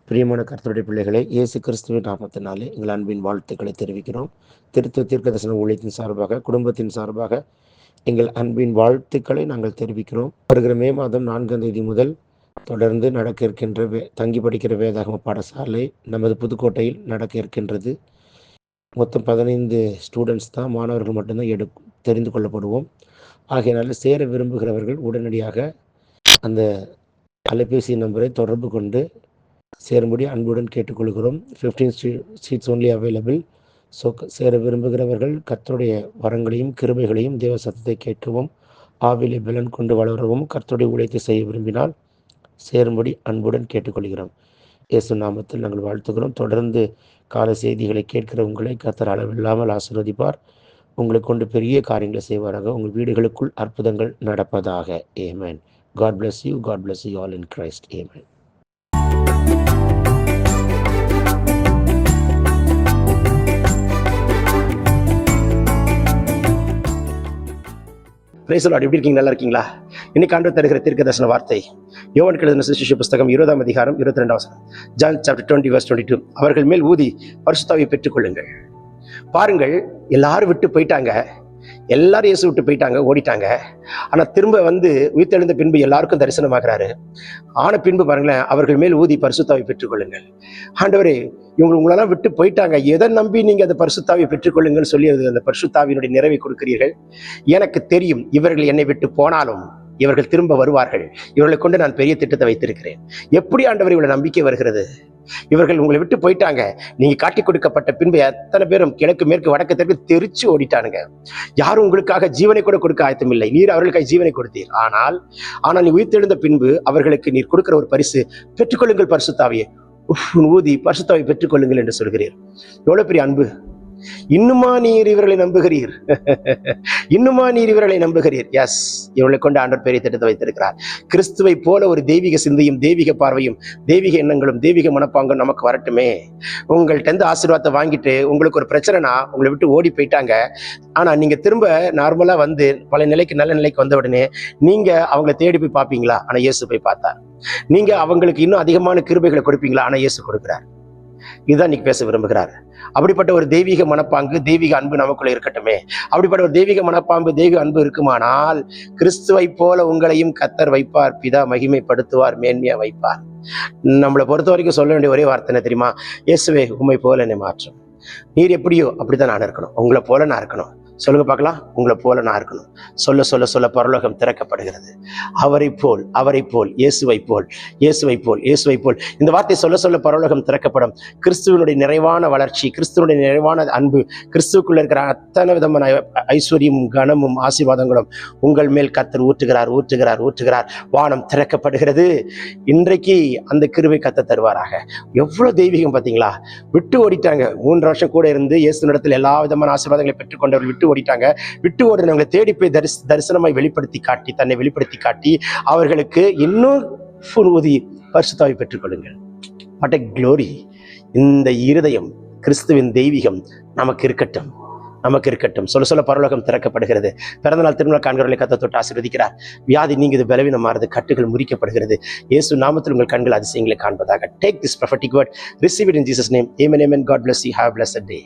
பிரியமான கர்த்தருடைய பிள்ளைகளை, இயேசு கிறிஸ்துவின் நாமத்தினாலே எங்கள் அன்பின் வாழ்த்துக்களை தெரிவிக்கிறோம். திருத்துவ தீர்க்கதரிசன ஊழியத்தின் சார்பாக, குடும்பத்தின் சார்பாக எங்கள் அன்பின் வாழ்த்துக்களை நாங்கள் தெரிவிக்கிறோம். வருகிற மே மாதம் 4ஆம் தேதி முதல் தொடர்ந்து நடக்க இருக்கின்ற தங்கி படிக்கிற வேதாகம பாடசாலை நமது புதுக்கோட்டையில் நடக்க இருக்கின்றது. மொத்தம் 15 ஸ்டூடெண்ட்ஸ் தான், மாணவர்கள் மட்டும்தான் தெரிந்து கொள்ளப்படுவோம். ஆகையினால சேர விரும்புகிறவர்கள் உடனடியாக அந்த அலைபேசி நம்பரை தொடர்பு கொண்டு சேரும்படி அன்புடன் கேட்டுக்கொள்கிறோம். 15 சீட்ஸ் ஒன்லி அவைலபிள். ஸோ சேர விரும்புகிறவர்கள் கர்த்தருடைய வரங்களையும் கிருபைகளையும் தேவ சத்தத்தை கேட்கவும் ஆவிலே பலன் கொண்டு வளரவும் கர்த்தருடைய ஊழியத்தை செய்ய விரும்பினால் சேரும்படி அன்புடன் கேட்டுக்கொள்கிறோம். இயேசு நாமத்தில் நாங்கள் வாழ்த்துகிறோம். தொடர்ந்து கால செய்திகளை கேட்கிற உங்களை கர்த்தர் அளவில்லாமல் ஆசீர்வதிப்பார். உங்களை கொண்டு பெரிய காரியங்களை செய்வாராக. உங்கள் வீடுகளுக்குள் அற்புதங்கள் நடப்பதாக. ஆமென். God bless you. God bless you all in Christ. Amen. Praise the Lord. எப்படி இருக்கீங்க? நல்லா இருக்கீங்களா? இன்னைக்கு ஆண்டவர் தருகிற தீர்க்கதரிசன வார்த்தை யோவான் எழுதின சுவிசேஷ புஸ்தகம் 20ஆம் அதிகாரம் 22ஆம் வசனம். John chapter 20:22. அவர்கள் மேல் ஊதி பரிசுத்தாவியை பெற்றுக்கொள்ளுங்கள். பாருங்கள், எல்லாரும் விட்டு போயிட்டாங்க. எல்லாரும் இயேசு விட்டு போயிட்டாங்க, ஓடிட்டாங்க. ஆனா திரும்ப வந்து உயிர்த்தெழுந்த பின்பு எல்லாருக்கும் தரிசனமாகிறாரு. ஆன பின்பு பாருங்களேன், அவர்கள் மேல் ஊதி பரிசுத்தாவை பெற்றுக்கொள்ளுங்கள். ஆண்டவரே, உங்களெல்லாம் விட்டு போயிட்டாங்க, எதை நம்பி நீங்க அந்த பரிசுத்தாவை பெற்றுக்கொள்ளுங்கன்னு சொல்லி அந்த பரிசுத்தாவினுடைய நிறைவை கொடுக்கிறீர்கள். எனக்கு தெரியும், இவர்கள் என்னை விட்டு போனாலும் இவர்கள் திரும்ப வருவார்கள். இவர்களை கொண்டு நான் பெரிய திட்டத்தை வைத்திருக்கிறேன். எப்படி ஆண்டவர் இவ்வளவு நம்பிக்கை வருகிறது? இவர்கள் உங்களை விட்டு போயிட்டாங்க. நீங்க காட்டி கொடுக்கப்பட்ட பின்பு எத்தனை பேரும் கிழக்கு மேற்கு வடக்கு தெற்கு தெரிச்சு ஓடிட்டானுங்க. யாரும் உங்களுக்காக ஜீவனை கூட கொடுக்க ஆயத்தம் இல்லை. நீர் அவர்களுக்காக ஜீவனை கொடுத்தீர். ஆனால் நீ உயிர்த்தெழுந்த பின்பு அவர்களுக்கு நீர் கொடுக்கிற ஒரு பரிசு, பெற்றுக்கொள்ளுங்கள் பரிசுத்தாவியை. ஊதி பரிசுத்தாவை பெற்றுக்கொள்ளுங்கள் என்று சொல்கிறீர். எவ்வளவு பெரிய அன்பு! இன்னுமா நீர் இவர்களை நம்புகிறீர்? இன்னுமா நீர் இவர்களை நம்புகிறீர்? எஸ், இவர்களை கொண்டு ஆண்டவர் பெரிய திட்டத்தை வைத்திருக்கிறார். கிறிஸ்துவை போல ஒரு தெய்வீக சிந்தையும் தெய்வீக பார்வையும் தெய்வீக எண்ணங்களும் தெய்வீக மனப்பாங்கும் நமக்கு வரட்டுமே. உங்கள்கிட்ட ஆசீர்வாதத்தை வாங்கிட்டு உங்களுக்கு ஒரு பிரச்சனைனா உங்களை விட்டு ஓடி போயிட்டாங்க. ஆனா நீங்க திரும்ப நார்மலா வந்து பல நிலைக்கு நல்ல நிலைக்கு வந்த உடனே நீங்க அவங்களை தேடி போய் பார்ப்பீங்களா? ஆனா இயேசு போய் பார்த்தார். நீங்க அவங்களுக்கு இன்னும் அதிகமான கிருபைகளை கொடுப்பீங்களா? ஆனா இயேசு கொடுக்கிறார். இதுதான் இன்னைக்கு பேச விரும்புகிறார். அப்படிப்பட்ட ஒரு தெய்வீக மனப்பாங்கு, தெய்வீக அன்பு நமக்குள்ள இருக்கட்டுமே. அப்படிப்பட்ட ஒரு தெய்வீக மனப்பாம்பு, தெய்வீக அன்பு இருக்குமானால் கிறிஸ்துவை போல உங்களையும் கர்த்தர் வைப்பார். பிதா மகிமைப்படுத்துவார், மேன்மையா வைப்பார். நம்மளை பொறுத்த வரைக்கும் சொல்ல வேண்டிய ஒரே வார்த்தை என்ன தெரியுமா? இயேசுவே, உம்மை போல என்னை மாற்றும். நீர் எப்படியோ அப்படித்தான் நான் இருக்கணும். உங்களை போல நான் இருக்கணும். சொல்லுங்க பார்க்கலாம். உங்களை போல நான் இருக்கணும். சொல்ல சொல்ல சொல்ல பரலோகம் திறக்கப்படுகிறது. அவரை போல், அவரை போல், இயேசுவை போல், இயேசுவை போல், இயேசுவை போல். இந்த வார்த்தை சொல்ல சொல்ல பரலோகம் திறக்கப்படும். கிறிஸ்துவனுடைய நிறைவான வளர்ச்சி, கிறிஸ்துவனுடைய நிறைவான அன்பு, கிறிஸ்துவுக்குள்ள இருக்கிற அத்தனை விதமான ஐஸ்வர்யமும் கனமும் ஆசீர்வாதங்களும் உங்கள் மேல் கர்த்தர் ஊற்றுகிறார், ஊற்றுகிறார், ஊற்றுகிறார். வானம் திறக்கப்படுகிறது. இன்றைக்கு அந்த கிருபை கர்த்தர் தருவாராக. எவ்வளவு தெய்வீகம் பார்த்தீங்களா? விட்டு ஓடிட்டாங்க. 3 வருஷம் கூட இருந்து இயேசுவிடத்தில் எல்லா விதமான ஆசீர்வாதங்களை பெற்றுக்கொண்டவர்கள் விட்டு ஓடிட்டாங்க. விட்டு ஓடுறவங்களை தேடி போய் தரிசனமாய் வெளிப்படுத்தி காட்டி, தன்னை வெளிப்படுத்தி காட்டி அவர்களுக்கு இன்னும் ஊதி பரிசுத்தாவை பெற்றுக்கொள்ளுங்கள். What a glory! இந்த இருதயம், கிறிஸ்துவின் தெய்வீகம் நமக்கு இருக்கட்டும், நமக்கு இருக்கட்டும். சொல்ல சொல்ல பரலோகம் திறக்கப்படுகிறது. பிறந்தநாள் திருமண காண்கிறவர்களை கர்த்தர் தொட்டு ஆசீர்வதிக்கிறார். வியாதி நீங்குது, பலவீனம் மாறுது, கட்டுகள் முறிக்கப்படுகிறது. இயேசு நாமத்தில் உங்கள் கண்கள் அதிசயங்களை காண்பதாக. Take this prophetic word, receive it in Jesus' name. Amen, amen. God bless you. Have a blessed day.